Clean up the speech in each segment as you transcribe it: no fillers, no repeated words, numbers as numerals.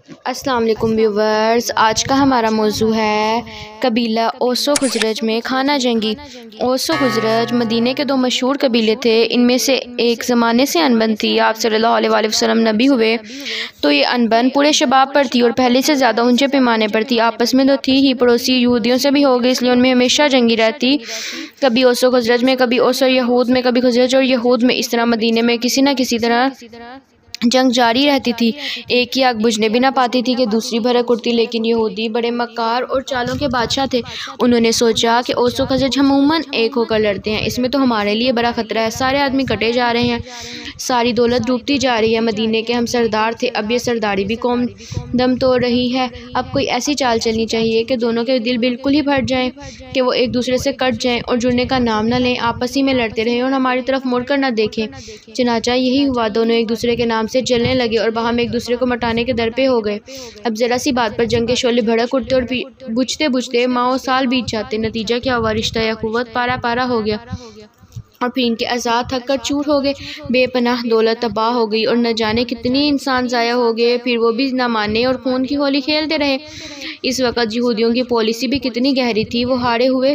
السلام علیکم ویورز، آج کا ہمارا موضوع ہے قبیلہ اوس و خزرج میں خانہ جنگی۔ اوس و خزرج مدینے کے دو مشہور قبیلے تھے۔ ان میں سے ایک زمانے سے انبن تھی۔ آپ صلی اللہ علیہ وسلم نبی ہوئے تو یہ انبن پورے شباب پر تھی اور پہلے سے زیادہ اونچے پیمانے پر تھی۔ آپس میں تو تھی ہی، پڑوسی یہودیوں سے بھی ہو گئی، اس لیے ان میں ہمیشہ جنگی رہتی، کبھی اوس و خزرج میں، کبھی اوس اور یہود میں، کبھی خزرج اور یہود میں۔ اس طرح مدینے میں کسی نہ کسی طرح جنگ جاری رہتی تھی۔ ایک کی آگ بجھنے بھی نہ پاتی تھی کہ دوسری بھڑک اٹھتی، لیکن یہودی بڑے مکار اور چالوں کے بادشاہ تھے۔ انہوں نے سوچا کہ اوس و خزرج عموماً ایک ہو کر لڑتے ہیں، اس میں تو ہمارے لیے بڑا خطرہ ہے، سارے آدمی کٹے جا رہے ہیں، ساری دولت ڈوبتی جا رہی ہے۔ مدینے کے ہم سردار تھے، اب یہ سرداری بھی قوم دم توڑ رہی ہے۔ اب کوئی ایسی چال چلنی چاہیے کہ دونوں کے دل بالکل ہی پھٹ جائیں، کہ وہ ایک دوسرے سے کٹ جائیں اور جڑنے کا نام نہ لیں، آپس ہی میں لڑتے رہیں اور ہماری طرف مڑ کر نہ دیکھیں۔ چنانچہ یہی ہوا، دونوں ایک دوسرے کے نام سے جلنے لگے اور باہم ایک دوسرے کو مٹانے کے درپے ہو گئے۔ اب ذرا سی بات پر جنگ کے شعلے بھڑک اٹھتے اور بجھتے بجھتے ماہ و سال بیت جاتے۔ نتیجہ کیا ہوا؟ رشتہ یا قوت پارا پارا ہو گیا اور پھر ان کے اعضاء تھک کر چور ہو گئے۔ بے پناہ دولت تباہ ہو گئی اور نہ جانے کتنی انسان ضائع ہو گئے، پھر وہ بھی نہ مانے اور خون کی ہولی کھیلتے رہے۔ اس وقت یہودیوں کی پالیسی بھی کتنی گہری تھی، وہ ہارے ہوئے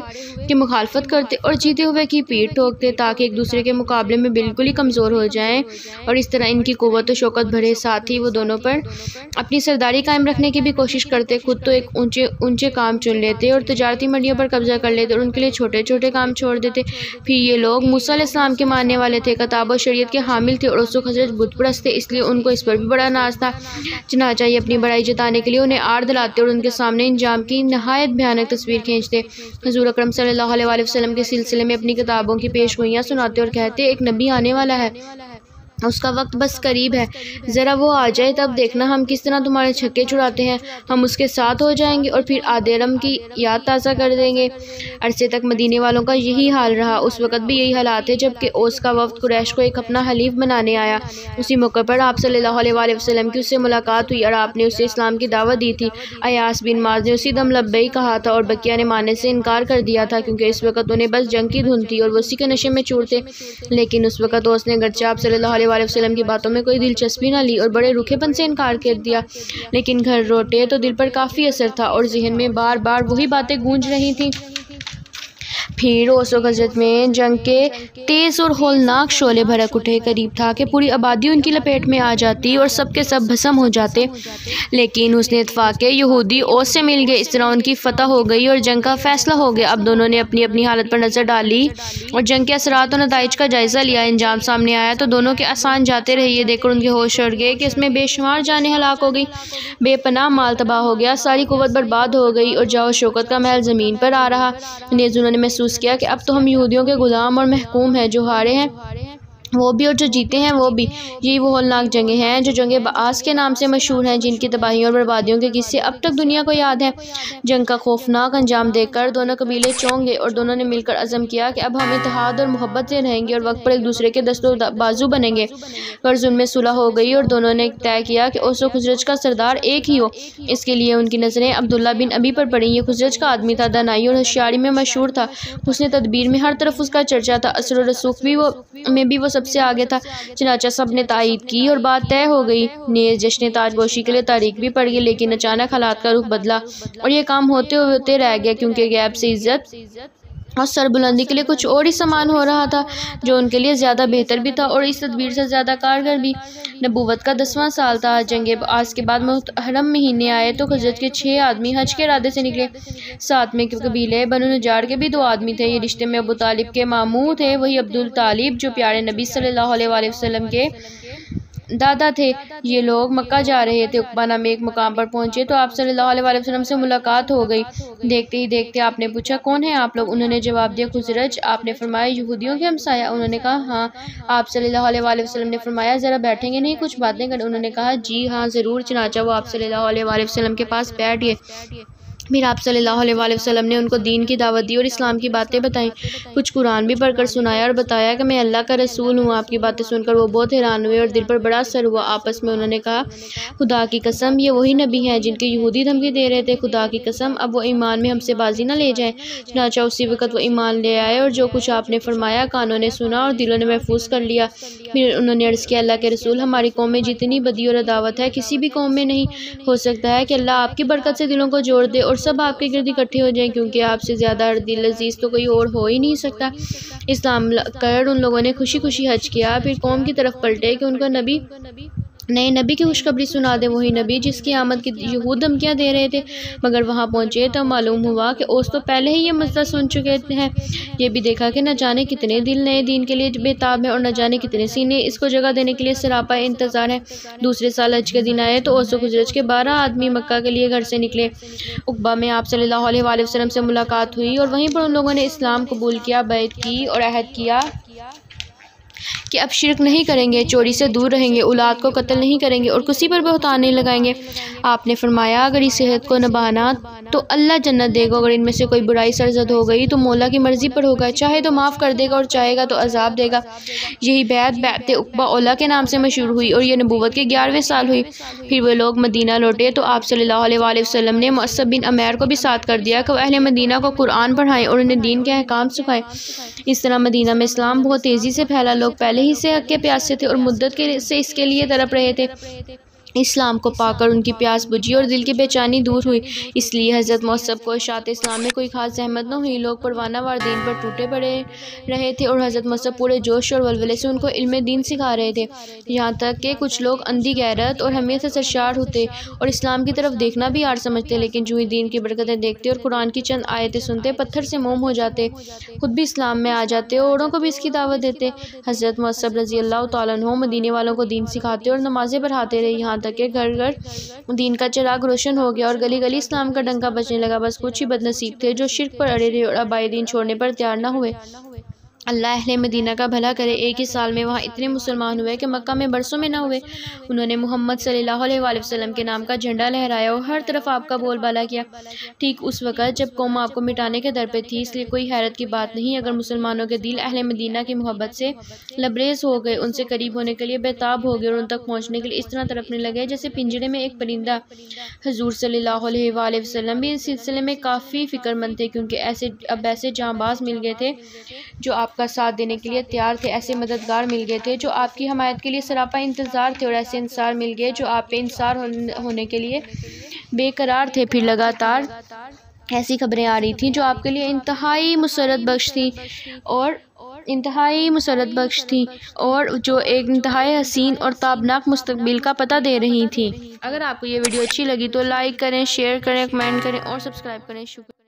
کی مخالفت کرتے اور جیتے ہوئے کی پیٹ ٹھوکتے تاکہ ایک دوسرے کے مقابلے میں بالکل ہی کمزور ہو جائیں، اور اس طرح ان کی قوت و شوکت بڑھے۔ ساتھ ہی وہ دونوں پر اپنی سرداری قائم رکھنے کی بھی کوشش کرتے، خود تو ایک اونچے کام چن لیتے اور تجارتی منڈیوں پر قبضہ کر لیتے اور ان کے لیے چھوٹے چھوٹے کام چھوڑ دیتے۔ پھر یہ لوگ موسیٰ علیہ السلام کے ماننے والے تھے، کتاب و شریعت کے حامل تھے، اور اوس و خزرج بت پرست تھے، اس لیے ان کو اس پر بھی بڑا ناز تھا۔ چنانچہ یہ اپنی بڑائی جتانے کے لیے انہیں آڑ دلاتے اور ان کے سامنے انجام کی نہایت بھیانک تصویر کھینچتے۔ حضور اکرم صلی اللہ علیہ وسلم کے سلسلے میں اپنی کتابوں کی پیش گوئیاں سناتے اور کہتے، ایک نبی آنے والا ہے، اس کا وقت بس قریب ہے، ذرا وہ آ جائے تب دیکھنا ہم کس طرح تمہارے چھکے چھڑاتے ہیں، ہم اس کے ساتھ ہو جائیں گے اور پھر آدیرم کی یاد تازہ کر دیں گے۔ عرصے تک مدینے والوں کا یہی حال رہا۔ اس وقت بھی یہی حالات تھے جب کہ اوس کا وفد قریش کو ایک اپنا حلیف بنانے آیا۔ اسی موقع پر آپ صلی اللہ علیہ وسلم کی اس سے ملاقات ہوئی اور آپ نے اسے اسلام کی دعوت دی تھی۔ ایاس بن معاذ نے اسی دم لبیک کہا تھا اور بقیہ نے ماننے سے انکار کر دیا تھا، کیونکہ اس وقت انہیں بس جنگ کی دھن تھی اور وہ اسی کے نشے میں چور تھے۔ لیکن اس وقت اوس نے گرچہ آپ صلی اللہ علیہ وسلم کی باتوں میں کوئی دلچسپی نہ لی اور بڑے روکھے پن سے انکار کر دیا، لیکن گھر روٹے تو دل پر کافی اثر تھا اور ذہن میں بار بار وہی باتیں گونج رہی تھیں۔ پھر اوس و خزرج میں جنگ کے تیز اور ہولناک شعلے بھڑک اٹھے۔ قریب تھا کہ پوری آبادی ان کی لپیٹ میں آ جاتی اور سب کے سب بھسم ہو جاتے، لیکن حسن اتفاق کے یہودی اوس سے مل گئے۔ اس طرح ان کی فتح ہو گئی اور جنگ کا فیصلہ ہو گیا۔ اب دونوں نے اپنی اپنی حالت پر نظر ڈالی اور جنگ کے اثرات و نتائج کا جائزہ لیا۔ انجام سامنے آیا تو دونوں کے آسان جاتے رہے۔ یہ دیکھ کر ان کے ہوش اڑ گئے کہ اس میں بے شمار جانیں ہلاک ہو گئی، بے پناہ مال تباہ ہو گیا، ساری قوت برباد ہو گئی اور جاہ و شوکت کا محل زمین پر آ رہا۔ نیز انہوں نے محسوس کیا کہ اب تو ہم یہودیوں کے غلام اور محکوم ہیں، جو ہارے ہیں وہ بھی اور جو جیتے ہیں وہ بھی۔ یہی وہ ہولناک جنگیں ہیں جو جنگ بعاث کے نام سے مشہور ہیں، جن کی تباہیوں اور بربادیوں کے قصے اب تک دنیا کو یاد ہیں۔ جنگ کا خوفناک انجام دیکھ کر دونوں قبیلے چونک گئے اور دونوں نے مل کر عزم کیا کہ اب ہم اتحاد اور محبت سے رہیں گے اور وقت پر ایک دوسرے کے دست و بازو بنیں گے۔ غرض ان میں صلح ہو گئی اور دونوں نے طے کیا کہ اوس و خزرج کا سردار ایک ہی ہو۔ اس کے لیے ان کی نظریں عبداللہ بن ابی پر پڑیں۔ یہ خزرج کا آدمی تھا، دانائی اور ہوشیاری میں مشہور تھا، حسن تدبیر میں ہر طرف اس کا چرچا تھا، اثر و رسوخ میں بھی وہ سب سے آگے تھا۔ چنانچہ سب نے تائید کی اور بات طے ہو گئی۔ نیز جشن تاج پوشی کے لیے تاریخ بھی پڑ گئی، لیکن اچانک حالات کا رخ بدلا اور یہ کام ہوتے رہ گیا، کیونکہ غیب سے عزت اور سربلندی کے لیے کچھ اور ہی سامان ہو رہا تھا، جو ان کے لیے زیادہ بہتر بھی تھا اور اس تدبیر سے زیادہ کارگر بھی۔ نبوت کا 10واں سال تھا۔ جنگ بعاث کے بعد محرم مہینے آئے تو خزرج کے 6 آدمی حج کے ارادے سے نکلے۔ ساتھ میں قبیلے بنو نجار کے بھی 2 آدمی تھے۔ یہ رشتے میں ابو طالب کے ماموں تھے، وہی عبدالطالب جو پیارے نبی صلی اللہ علیہ وسلم کے دادا تھے۔ یہ لوگ مکہ جا رہے تھے۔ عقبہ نام ایک مقام پر پہنچے تو آپ صلی اللہ علیہ وسلم سے ملاقات ہو گئی۔ دیکھتے ہی دیکھتے آپ نے پوچھا، کون ہیں آپ لوگ؟ انہوں نے جواب دیا، خزرج۔ آپ نے فرمایا، یہودیوں کے ہمسایہ؟ انہوں نے کہا، ہاں۔ آپ صلی اللہ علیہ وسلم نے فرمایا، ذرا بیٹھیں گے نہیں، کچھ باتیں کریں؟ انہوں نے کہا، جی ہاں ضرور۔ چنانچہ وہ آپ صلی اللہ علیہ وسلم کے پاس بیٹھ گئے۔ پھر آپ صلی اللہ علیہ وسلم نے ان کو دین کی دعوت دی اور اسلام کی باتیں بتائیں، کچھ قرآن بھی پڑھ کر سنایا اور بتایا کہ میں اللہ کا رسول ہوں۔ آپ کی باتیں سن کر وہ بہت حیران ہوئے اور دل پر بڑا اثر ہوا۔ آپس میں انہوں نے کہا، خدا کی قسم یہ وہی نبی ہیں جن کے یہودی دھمکی دے رہے تھے، خدا کی قسم اب وہ ایمان میں ہم سے بازی نہ لے جائیں۔ چنانچہ اسی وقت وہ ایمان لے آئے اور جو کچھ آپ نے فرمایا کانوں نے سنا اور دلوں نے محفوظ کر لیا۔ پھر انہوں نے عرض کیا اللہ کے رسول ہماری قوم میں جتنی بدی اور عداوت ہے کسی بھی قوم میں نہیں ہو سکتا ہے کہ اللہ آپ کی برکت سے دلوں کو جوڑ دے اور سب آپ کے گرد اکٹھے ہو جائیں، کیونکہ آپ سے زیادہ دل عزیز تو کوئی اور ہو ہی نہیں سکتا۔ اسلام کر ان لوگوں نے خوشی خوشی حج کیا، پھر قوم کی طرف پلٹے کہ ان کو نئے نبی کی خوشخبری سنا دے، وہی نبی جس کی آمد کی یہود دھمکیاں دے رہے تھے۔ مگر وہاں پہنچے تو معلوم ہوا کہ اوس تو پہلے ہی یہ مسئلہ سن چکے ہیں۔ یہ بھی دیکھا کہ نہ جانے کتنے دل نئے دین کے لیے بے تاب ہیں اور نہ جانے کتنے سینے اس کو جگہ دینے کے لیے سراپا انتظار ہے۔ دوسرے سال حج کے دن آئے تو اوس و خزرج کے 12 آدمی مکہ کے لیے گھر سے نکلے۔ عقبہ میں آپ صلی اللہ علیہ وآلہ وسلم سے ملاقات ہوئی اور وہیں پر ان لوگوں نے اسلام قبول کیا، بیعت کی اور عہد کیا کہ اب شرک نہیں کریں گے، چوری سے دور رہیں گے، اولاد کو قتل نہیں کریں گے اور کسی پر بہتان نہیں لگائیں گے۔ آپ نے فرمایا اگر اس عہد کو نبھانا تو اللہ جنت دے گا، اگر ان میں سے کوئی برائی سرزد ہو گئی تو مولا کی مرضی پر ہوگا، چاہے تو معاف کر دے گا اور چاہے گا تو عذاب دے گا۔ یہی بیعت عقبہ اولا کے نام سے مشہور ہوئی اور یہ نبوت کے 11ویں سال ہوئی۔ پھر وہ لوگ مدینہ لوٹے تو آپ صلی اللہ علیہ وآلہ وسلم نے مصعب بن عمیر کو بھی ساتھ کر دیا کہ وہ اہل مدینہ کو قرآن پڑھائیں اور انہیں دین کے احکام سکھائیں۔ اس طرح مدینہ میں اسلام بہت تیزی سے پھیلا، لوگ پہلے ہی سے حق کے پیاسے تھے اور مدت سے اس کے لیے تڑپ رہے تھے۔ اسلام کو پا کر ان کی پیاس بجھی اور دل کی بے چینی دور ہوئی، اس لیے حضرت مصعب کو اشاعت اسلام میں کوئی خاص زحمت نہ ہوئی۔ لوگ پروانہ وار دین پر ٹوٹے پڑے رہے تھے اور حضرت مصعب پورے جوش اور ولولے سے ان کو علم دین سکھا رہے تھے، یہاں تک کہ کچھ لوگ اندھی غیرت اور حمیت سے سرشار ہوتے اور اسلام کی طرف دیکھنا بھی عار سمجھتے، لیکن جو ہی دین کی برکتیں دیکھتے اور قرآن کی چند آیتیں سنتے پتھر سے موم ہو جاتے، خود بھی اسلام میں آ جاتے اور اوروں کو بھی اس کی دعوت دیتے۔ حضرت مصعب رضی اللہ تعالیٰ عنہ مدینے والوں کو دین سکھاتے اور نمازیں پڑھاتے رہے، یہاں تک کہ گھر گھر دین کا چراغ روشن ہو گیا اور گلی گلی اسلام کا ڈنکا بجنے لگا۔ بس کچھ ہی بد نصیب تھے جو شرک پر اڑے رہے اور آبائی دین چھوڑنے پر تیار نہ ہوئے۔ اللہ اہل مدینہ کا بھلا کرے، ایک ہی سال میں وہاں اتنے مسلمان ہوئے کہ مکہ میں برسوں میں نہ ہوئے۔ انہوں نے محمد صلی اللہ علیہ وآلہ وسلم کے نام کا جھنڈا لہرایا اور ہر طرف آپ کا بول بالا کیا، ٹھیک اس وقت جب قوم آپ کو مٹانے کے در پہ تھی۔ اس لیے کوئی حیرت کی بات نہیں اگر مسلمانوں کے دل اہل مدینہ کی محبت سے لبریز ہو گئے، ان سے قریب ہونے کے لیے بےتاب ہو گئے اور ان تک پہنچنے کے لیے اس طرح تڑپنے لگے جیسے پنجرے میں ایک پرندہ۔ حضور صلی اللہ علیہ وآلہ وسلم بھی اس سلسلے میں کافی فکر مند تھے، کیونکہ اب ایسے جاں باز مل گئے تھے جو آپ کا ساتھ دینے کے لیے تیار تھے، ایسے مددگار مل گئے تھے جو آپ کی حمایت کے لیے سراپا انتظار تھے اور ایسے انصار مل گئے جو آپ پہ انصار ہونے کے لیے بے قرار تھے۔ پھر لگاتار ایسی خبریں آ رہی تھیں جو آپ کے لیے انتہائی مسرت بخش تھیں اور جو ایک انتہائی حسین اور تابناک مستقبل کا پتہ دے رہی تھیں۔ اگر آپ کو یہ ویڈیو اچھی لگی تو لائک کریں، شیئر کریں، کمنٹ کریں اور سبسکرائب کریں۔ شکریہ۔